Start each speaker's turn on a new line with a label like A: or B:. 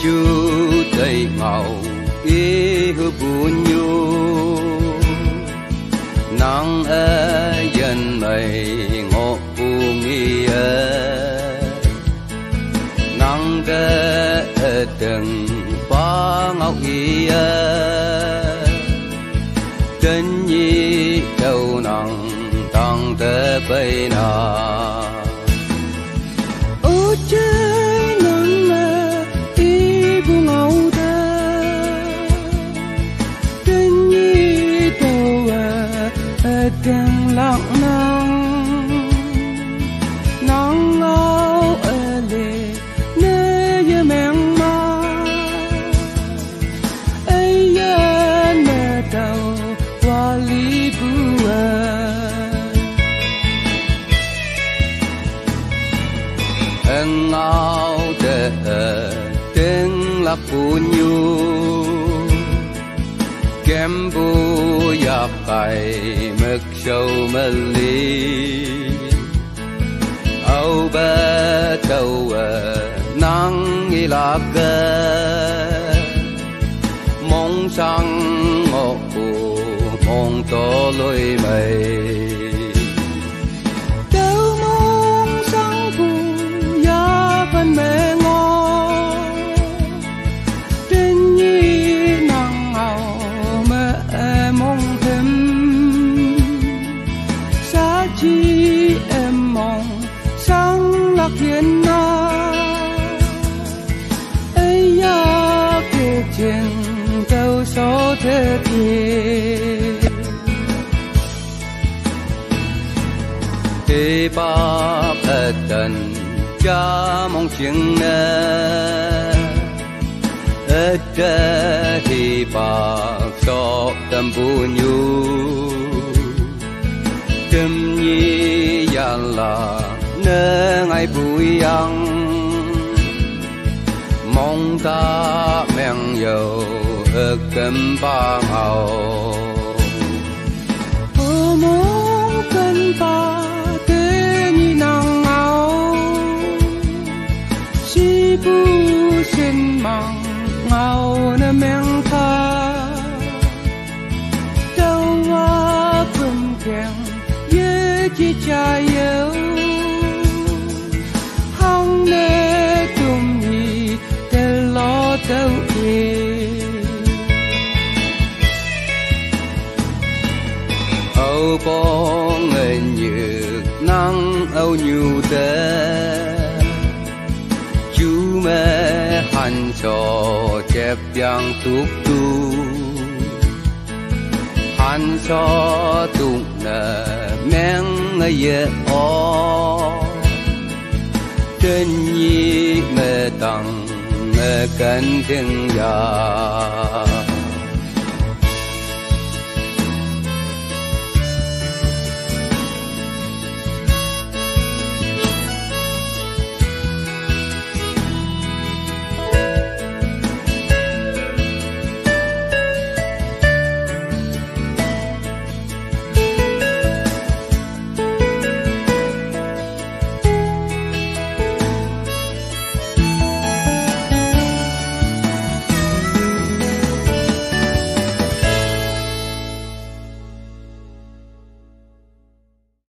A: chú tay ngầu ý hư buồn nhu nắng dân mây ngộ nghi nắng từng phá ngọc ý chân nhi đâu nắng tăng tơ bay na
B: ô chơi nắng ý bu ngầu ta chân nhi đâu đang lặng nắng ngao lệ nơi giờ mèn ma ấy ya nè đầu qua li bua
A: ngao de tiếng là punyu kem bu yap kai mek sâu meli au ba tàu nắng ilak mong sang ngộ mong to lối mây
B: mẹ ngô trên nhi nàng ngào mẹ mong thêm xa chi em mong sáng lạc hiền na ấy ya kề chuyện đâu số thế
A: thì ba tần cha mong chuyện hi ba so tâm bu nhu tâm nhi ya la nơ ngày bụi yang mong ta men dầu cân ba ngầu
B: mong cân ba thế nhi nàng ngầu si bu xin mong ngầu na men tha đâu hoa phun kèn ye chi cha yêu hong nê tum hi te lo đâu
A: âu bong như nắng âu nhu te chú mẹ hành cho chép yang tuk tu hành cho tuk nè men ye o chân nhi mẹ tăng mẹ cần tiếng ya